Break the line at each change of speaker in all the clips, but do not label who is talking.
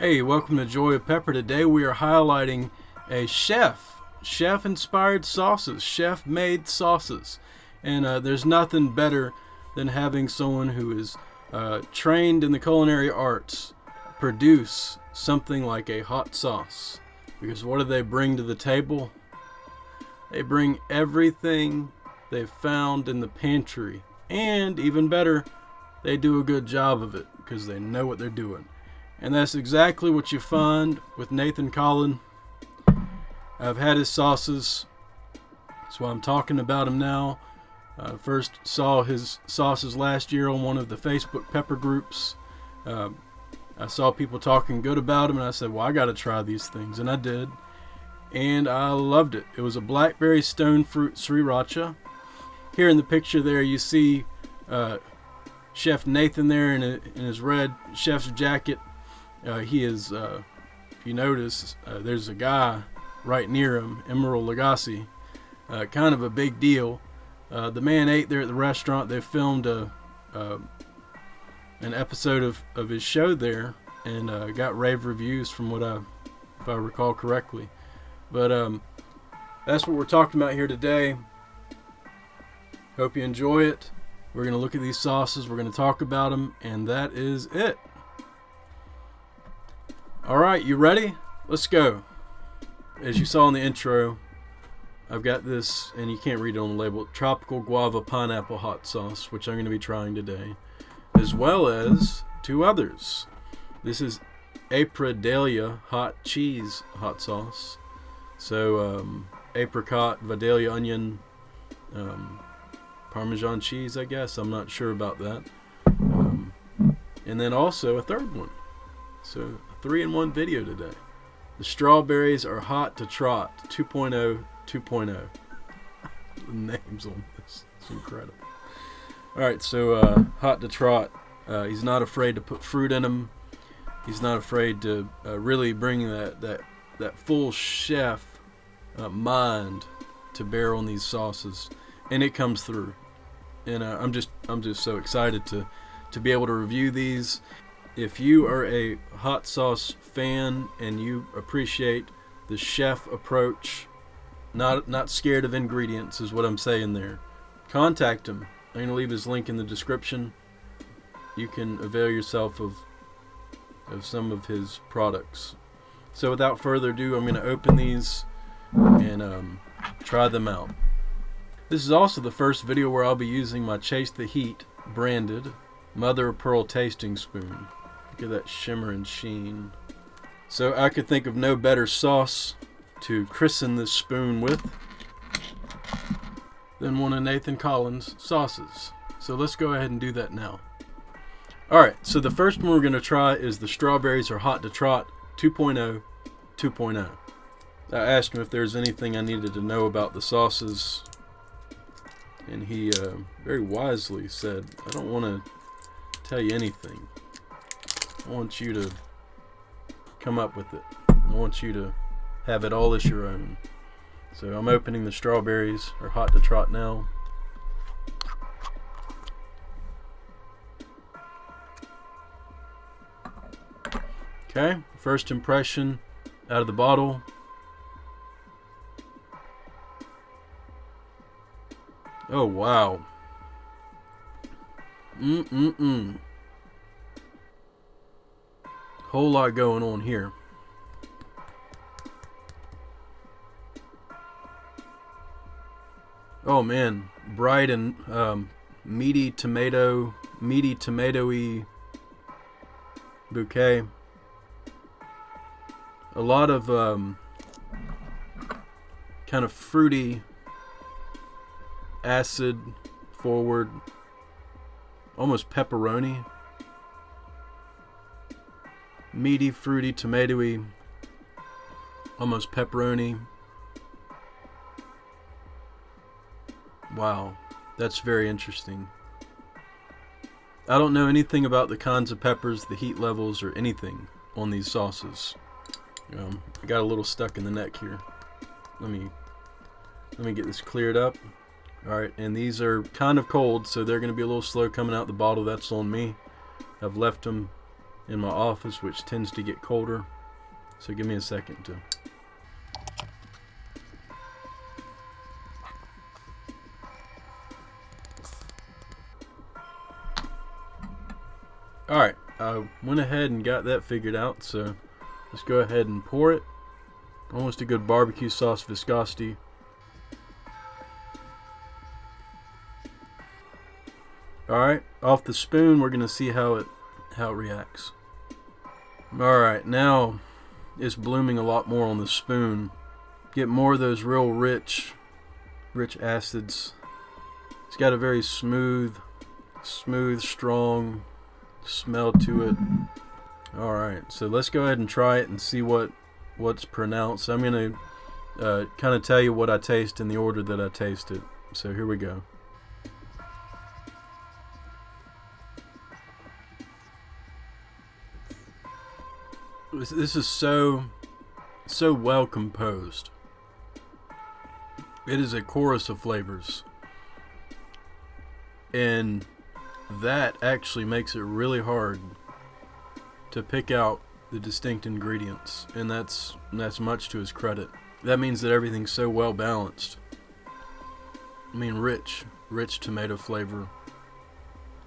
Hey, welcome to Joy of Pepper. Today we are highlighting a chef-inspired sauces, chef-made sauces. And there's nothing better than having someone who is trained in the culinary arts produce something like a hot sauce. Because what do they bring to the table? They bring everything they've found in the pantry. And even better, they do a good job of it because they know what they're doing. And that's exactly what you find with Nathan Collen. I've had his sauces. That's why I'm talking about him now. First saw his sauces last year on one of the Facebook pepper groups. I saw people talking good about him, and I said, well, I got to try these things. And I did. And I loved it. It was a blackberry stone fruit sriracha. Here in the picture there, you see Chef Nathan there in his red chef's jacket. He is, if you notice, there's a guy right near him, Emerald Lagasse, kind of a big deal. The man ate there at the restaurant. They filmed an episode of his show there and got rave reviews from if I recall correctly. But that's what we're talking about here today. Hope you enjoy it. We're going to look at these sauces. We're going to talk about them, and that is it. Alright, you ready? Let's go. As you saw in the intro, I've got this, and you can't read it on the label, Tropical Guava Pineapple Hot Sauce, which I'm going to be trying today, as well as two others. This is Apridalia Hot Cheese Hot Sauce. So, apricot, Vidalia onion, Parmesan cheese, I guess. I'm not sure about that. And then also a third one. So, 3-in-1 video today. The strawberries are Hot-to-Trot 2.0 2.0. The names on this, it's incredible. Alright, so Hot-to-Trot, he's not afraid to put fruit in them. He's not afraid to really bring that full chef mind to bear on these sauces, and it comes through. And I'm just so excited to be able to review these. If you are a hot sauce fan and you appreciate the chef approach, not scared of ingredients is what I'm saying there, contact him. I'm going to leave his link in the description. You can avail yourself of some of his products. So without further ado, I'm going to open these and try them out. This is also the first video where I'll be using my Chase the Heat branded mother of pearl tasting spoon. Look at that shimmer and sheen. So I could think of no better sauce to christen this spoon with than one of Nathan Collen's sauces. So let's go ahead and do that now. Alright, so the first one we're going to try is the strawberries are Hot-to-Trot 2.0 2.0. I asked him if there's anything I needed to know about the sauces, and he very wisely said, I don't want to tell you anything. I want you to come up with it. I want you to have it all as your own. So I'm opening the strawberries, or Hot-to-Trot now. Okay, first impression out of the bottle. Oh wow. Whole lot going on here. Oh man, bright and meaty tomatoey bouquet. A lot of kind of fruity, acid forward, almost pepperoni. Meaty, fruity, tomatoey, almost pepperoni. Wow, that's very interesting. I don't know anything about the kinds of peppers, the heat levels, or anything on these sauces. I got a little stuck in the neck here. Let me get this cleared up. Alright, and these are kind of cold, so they're going to be a little slow coming out the bottle. That's on me. I've left them in my office, which tends to get colder. So give me a second to... Alright, I went ahead and got that figured out, so let's go ahead and pour it. Almost a good barbecue sauce viscosity. Alright, off the spoon, we're going to see how it reacts. Alright, now it's blooming a lot more on the spoon. Get more of those real rich acids. It's got a very smooth, strong smell to it. Alright, so let's go ahead and try it and see what's pronounced. I'm going to kind of tell you what I taste in the order that I taste it. So here we go. This is so well composed. It is a chorus of flavors, and that actually makes it really hard to pick out the distinct ingredients, and that's much to his credit. That means that everything's so well balanced. I mean, rich tomato flavor,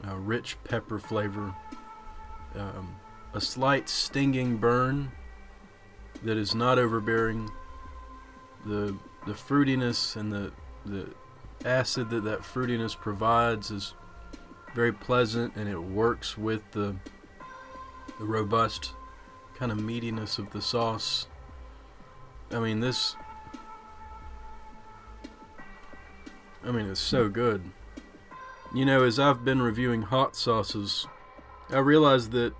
rich pepper flavor, a slight stinging burn that is not overbearing. The fruitiness and the acid that fruitiness provides is very pleasant, and it works with the robust kind of meatiness of the sauce. I mean, it's so good. You know, as I've been reviewing hot sauces, I realized that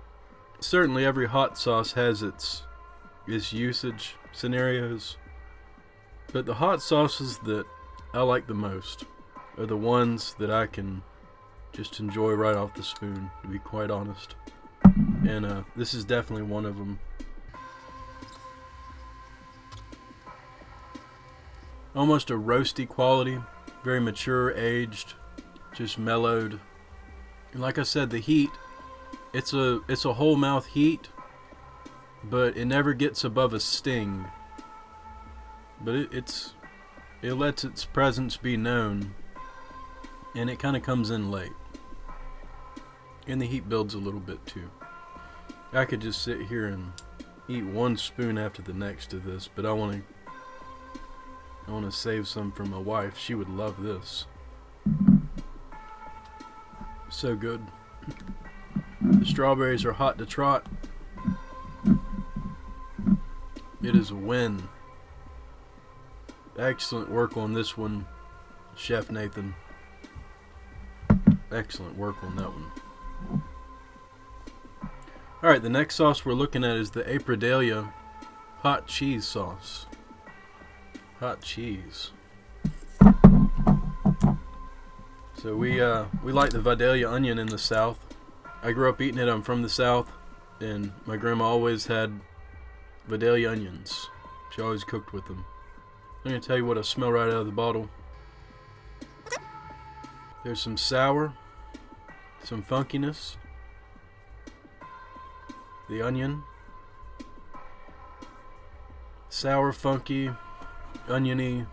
certainly every hot sauce has its usage scenarios, but the hot sauces that I like the most are the ones that I can just enjoy right off the spoon, to be quite honest. And this is definitely one of them. Almost a roasty quality, very mature, aged, just mellowed. And like I said, the heat, it's a whole mouth heat, but it never gets above a sting. But it lets its presence be known, and it kind of comes in late. And the heat builds a little bit too. I could just sit here and eat one spoon after the next of this, but I want to save some for my wife. She would love this. So good. The strawberries are Hot-to-Trot. It is a win. Excellent work on this one, Chef Nathan. Excellent work on that one. Alright, the next sauce we're looking at is the Apridalia hot cheese sauce. Hot cheese. So we like the Vidalia onion in the South. I grew up eating it. I'm from the South, and my grandma always had Vidalia onions. She always cooked with them. I'm going to tell you what I smell right out of the bottle. There's some sour, some funkiness, the onion, sour, funky, oniony,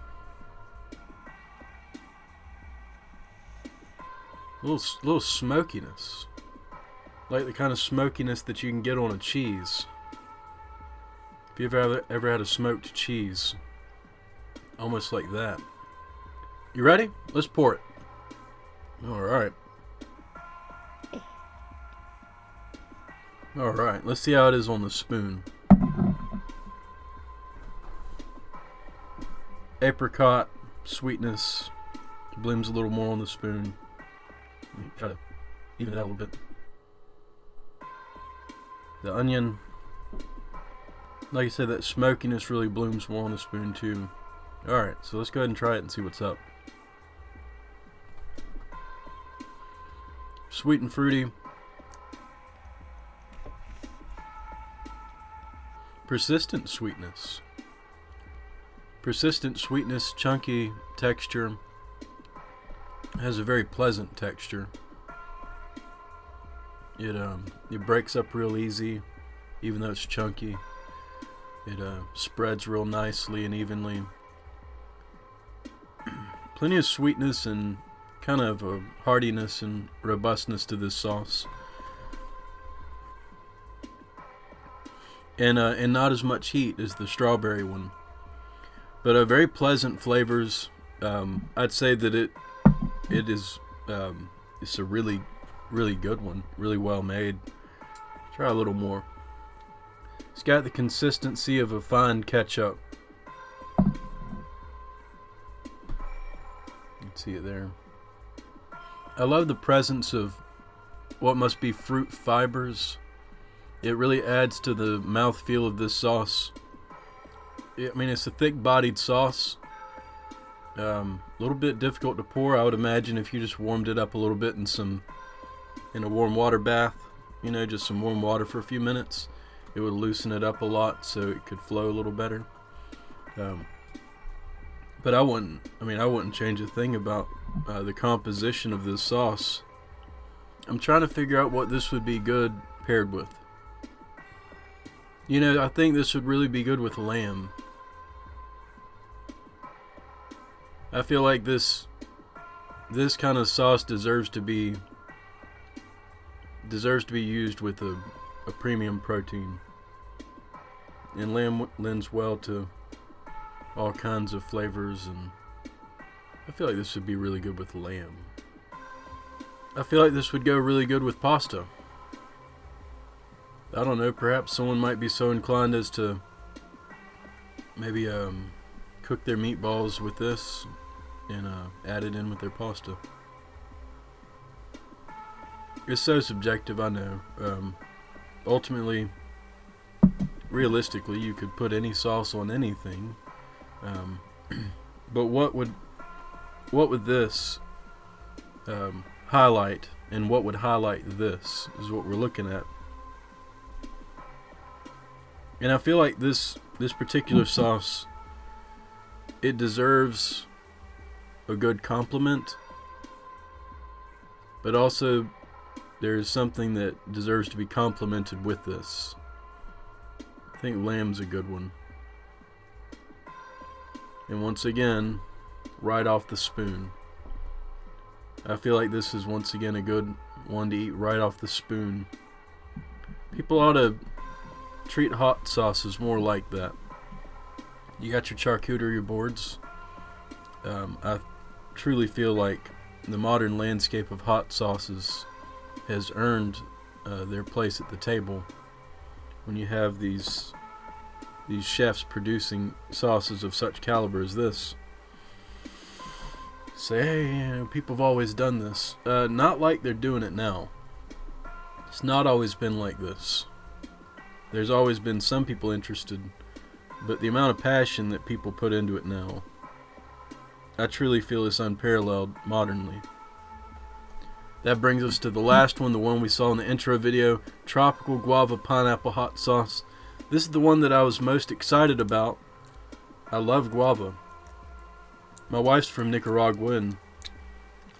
little smokiness, like the kind of smokiness that you can get on a cheese. If you've ever had a smoked cheese, almost like that. You ready? Let's pour it. Alright. Alright, let's see how it is on the spoon. Apricot sweetness blooms a little more on the spoon. Let me try to even it out a little bit. The onion, like I said, that smokiness really blooms more on the spoon too. Alright, so let's go ahead and try it and see what's up. Sweet and fruity. Persistent sweetness. Persistent sweetness, chunky texture. Has a very pleasant texture. It breaks up real easy, even though it's chunky. It spreads real nicely and evenly. Plenty of sweetness and kind of a heartiness and robustness to this sauce. And not as much heat as the strawberry one. But very pleasant flavors. I'd say that it is it's a really, really good one. Really well made. Try a little more. It's got the consistency of a fine ketchup. You can see it there. I love the presence of what must be fruit fibers. It really adds to the mouthfeel of this sauce. I mean, it's a thick-bodied sauce. A little bit difficult to pour, I would imagine, if you just warmed it up a little bit in a warm water bath. You know, just some warm water for a few minutes. It would loosen it up a lot so it could flow a little better. But I wouldn't change a thing about the composition of this sauce. I'm trying to figure out what this would be good paired with. You know, I think this would really be good with lamb. I feel like this kind of sauce deserves to be used with a premium protein. And lamb lends well to all kinds of flavors, and I feel like this would be really good with lamb. I feel like this would go really good with pasta. I don't know, perhaps someone might be so inclined as to maybe cook their meatballs with this and add it in with their pasta. It's so subjective, I know. Ultimately, realistically, you could put any sauce on anything. But what would this highlight, and what would highlight this is what we're looking at. And I feel like this particular sauce, it deserves a good compliment, but also there's something that deserves to be complimented with this. I think lamb's a good one. And once again, right off the spoon. I feel like this is once again a good one to eat right off the spoon. People ought to treat hot sauces more like that. You got your charcuterie boards. I truly feel like the modern landscape of hot sauces has earned their place at the table when you have these chefs producing sauces of such caliber as this. Say, hey, you know, people have always done this. Not like they're doing it now. It's not always been like this. There's always been some people interested, but the amount of passion that people put into it now, I truly feel is unparalleled modernly. That brings us to the last one, the one we saw in the intro video, Tropical Guava Pineapple Hot Sauce. This is the one that I was most excited about. I love guava. My wife's from Nicaragua, and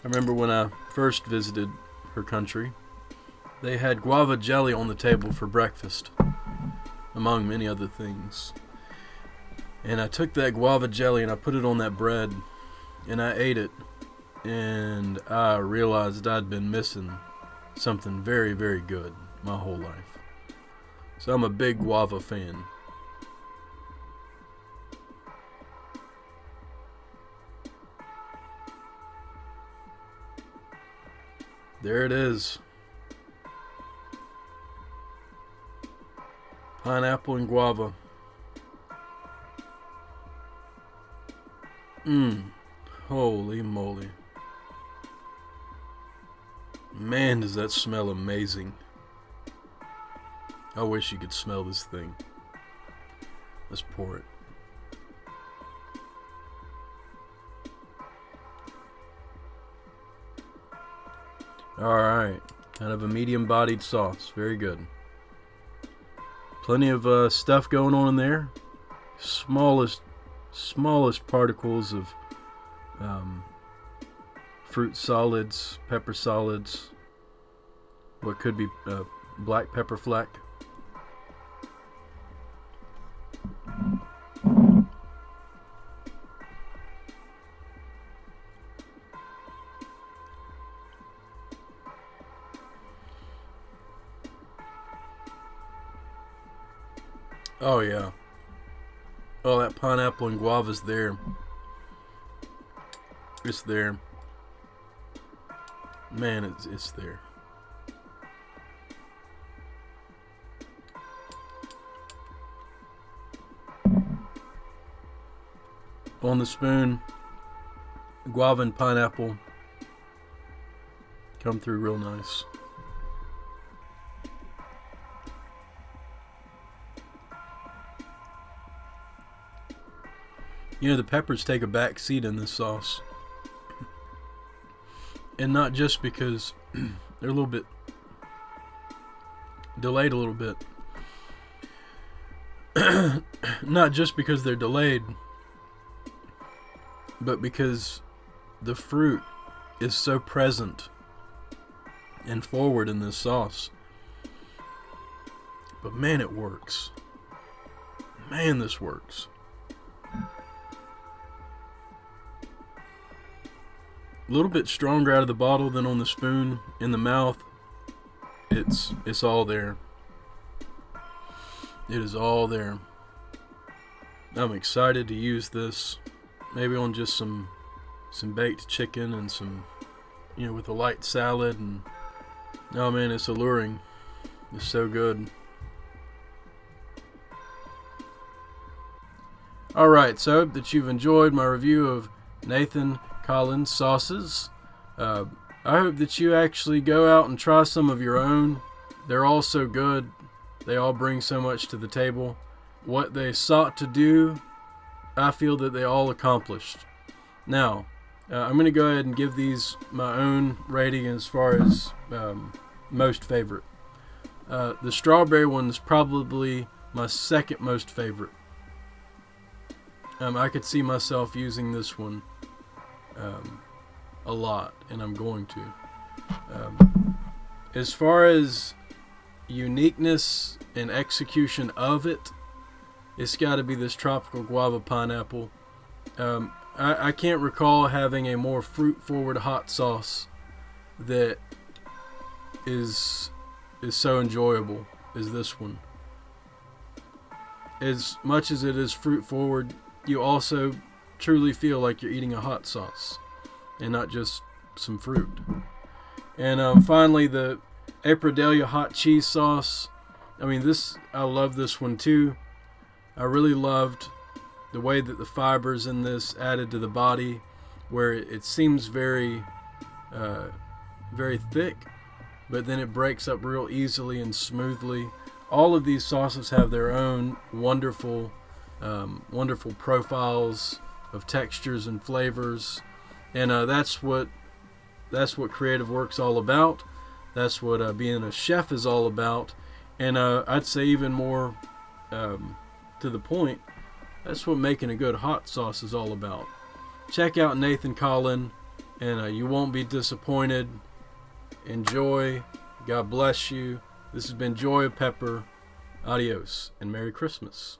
I remember when I first visited her country, they had guava jelly on the table for breakfast, among many other things. And I took that guava jelly and I put it on that bread, and I ate it, and I realized I'd been missing something very, very good my whole life. So I'm a big guava fan. There it is. Pineapple and guava. Holy moly. Man, does that smell amazing. I wish you could smell this thing. Let's pour it. Alright, kind of a medium-bodied sauce. Very good. Plenty of stuff going on in there. Smallest particles of fruit solids, pepper solids. what could be black pepper flake. Oh yeah. Oh, that pineapple and guava's there. It's there. Man, it's there. On the spoon, guava and pineapple come through real nice. You know, the peppers take a back seat in this sauce. And not just because they're a little bit delayed a little bit. Not just because they're delayed, but because the fruit is so present and forward in this sauce. But man, it works. Man, this works. A little bit stronger out of the bottle than on the spoon. In the mouth, it's all there. It is all there. I'm excited to use this, maybe on just some baked chicken and some, you know, with a light salad. And oh man, it's alluring. It's so good. Alright, so I hope that you've enjoyed my review of Nathan Collen sauces. I hope that you actually go out and try some of your own. They're all so good. They all bring so much to the table. What they sought to do, I feel that they all accomplished. Now, I'm going to go ahead and give these my own rating as far as most favorite. The strawberry one is probably my second most favorite. I could see myself using this one a lot, and I'm going to. As far as uniqueness and execution of it, it's got to be this tropical guava pineapple. I can't recall having a more fruit-forward hot sauce that is so enjoyable as this one. As much as it is fruit-forward, you also truly feel like you're eating a hot sauce and not just some fruit. And finally, the Apridalia hot cheese sauce. I mean, I love this one too. I really loved the way that the fibers in this added to the body, where it seems very very thick, but then it breaks up real easily and smoothly. All of these sauces have their own wonderful profiles of textures and flavors, and that's what creative work's all about. That's what being a chef is all about, and I'd say even more to the point, that's what making a good hot sauce is all about. Check out Nathan Collen, and you won't be disappointed. Enjoy. God bless you. This has been Joy of Pepper. Adios, and Merry Christmas.